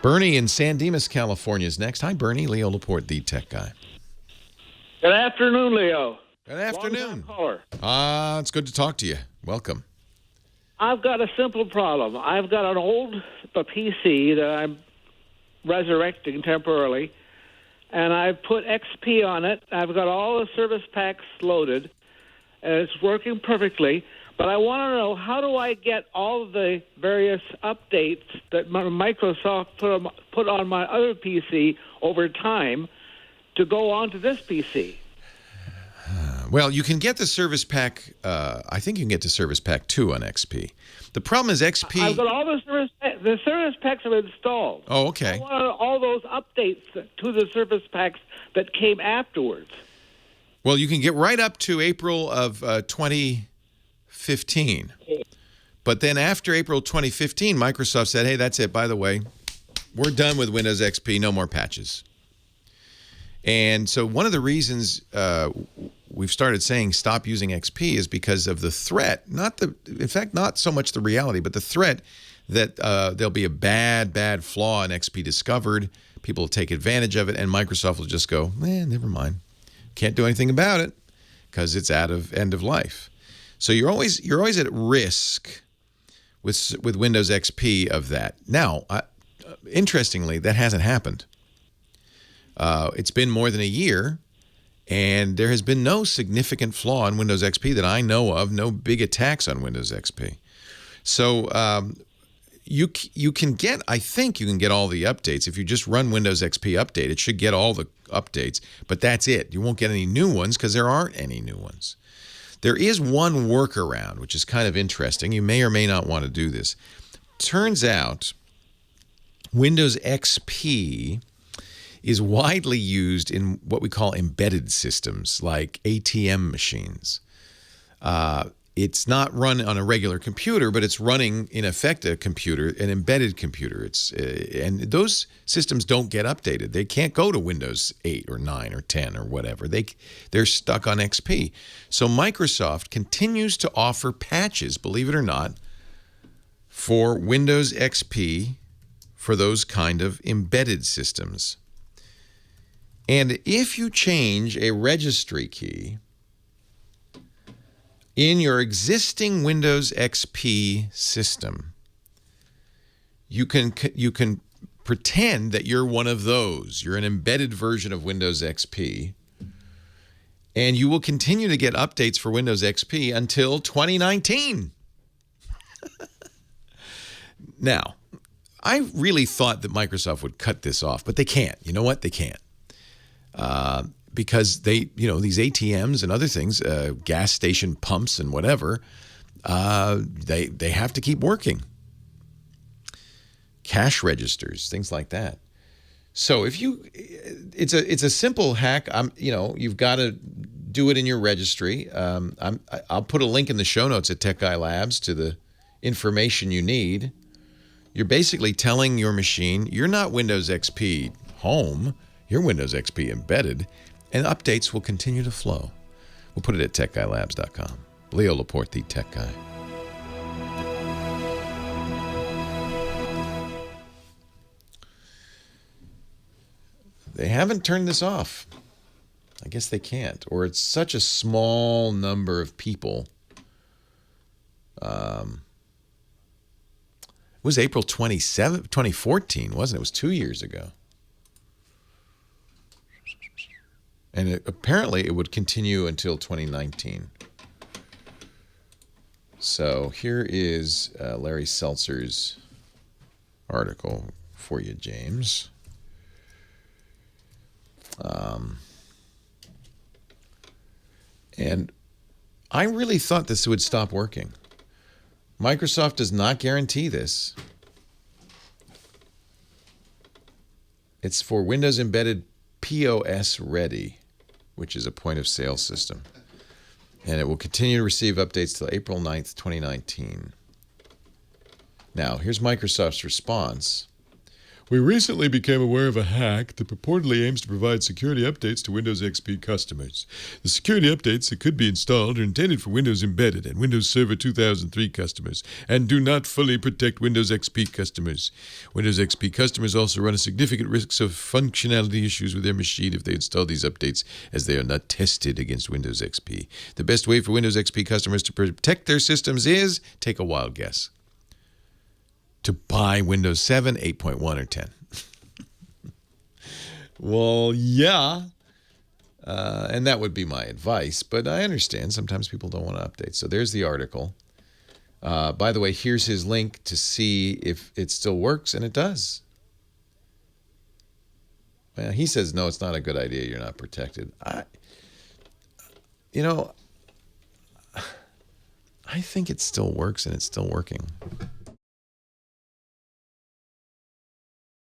Bernie in San Dimas, California is next. Hi, Bernie. Leo Laporte, the tech guy. Good afternoon, Leo. Good afternoon. Caller. It's good to talk to you. Welcome. I've got a simple problem. I've got an old PC that I'm resurrecting temporarily, and I've put XP on it. I've got all the service packs loaded, and it's working perfectly. But I want to know, how do I get all of the various updates that Microsoft put on my other PC over time to go onto this PC? Well, you can get the Service Pack. I think you can get to Service Pack 2 on XP. The problem is XP. I've got all the service packs are installed. Oh, okay. I want all those updates to the service packs that came afterwards. Well, you can get right up to April of 2015. But then after April 2015, Microsoft said, hey, that's it. By the way, we're done with Windows XP. No more patches. And so one of the reasons we've started saying stop using XP is because of the threat, in fact, not so much the reality, but the threat that there'll be a bad flaw in XP discovered. People will take advantage of it, and Microsoft will just go, never mind. Can't do anything about it because it's end of life. So you're always at risk with Windows XP of that. Now, interestingly, that hasn't happened. It's been more than a year, and there has been no significant flaw in Windows XP that I know of, no big attacks on Windows XP. So you can get, I think you can get all the updates. If you just run Windows XP Update, it should get all the updates, but that's it. You won't get any new ones because there aren't any new ones. There is one workaround, which is kind of interesting. You may or may not want to do this. Turns out Windows XP is widely used in what we call embedded systems, like ATM machines. It's not run on a regular computer, but it's running, in effect, an embedded computer. And those systems don't get updated. They can't go to Windows 8 or 9 or 10 or whatever. They're stuck on XP. So Microsoft continues to offer patches, believe it or not, for Windows XP for those kind of embedded systems. And if you change a registry key in your existing Windows XP system, you can pretend that you're one of those. You're an embedded version of Windows XP, and you will continue to get updates for Windows XP until 2019. Now, I really thought that Microsoft would cut this off, but they can't. You know what? They can't. Because these ATMs and other things, gas station pumps and whatever, they have to keep working. Cash registers, things like that. So it's a simple hack. You've got to do it in your registry. I'll put a link in the show notes at Tech Guy Labs to the information you need. You're basically telling your machine you're not Windows XP Home. You're Windows XP Embedded, and updates will continue to flow. We'll put it at techguylabs.com. Leo Laporte, the Tech Guy. They haven't turned this off. I guess they can't, or it's such a small number of people. It was April 27th, 2014, wasn't it? It was 2 years ago. And apparently it would continue until 2019. So here is Larry Seltzer's article for you, James. And I really thought this would stop working. Microsoft does not guarantee this. It's for Windows Embedded POS Ready, which is a point-of-sale system. And it will continue to receive updates till April 9th, 2019. Now, here's Microsoft's response. We recently became aware of a hack that purportedly aims to provide security updates to Windows XP customers. The security updates that could be installed are intended for Windows Embedded and Windows Server 2003 customers and do not fully protect Windows XP customers. Windows XP customers also run a significant risk of functionality issues with their machine if they install these updates, as they are not tested against Windows XP. The best way for Windows XP customers to protect their systems is, take a wild guess, to buy Windows 7, 8.1, or 10. Well, yeah. And that would be my advice. But I understand sometimes people don't want to update. So there's the article. By the way, here's his link to see if it still works. And it does. Well, he says, no, it's not a good idea. You're not protected. I think it still works and it's still working.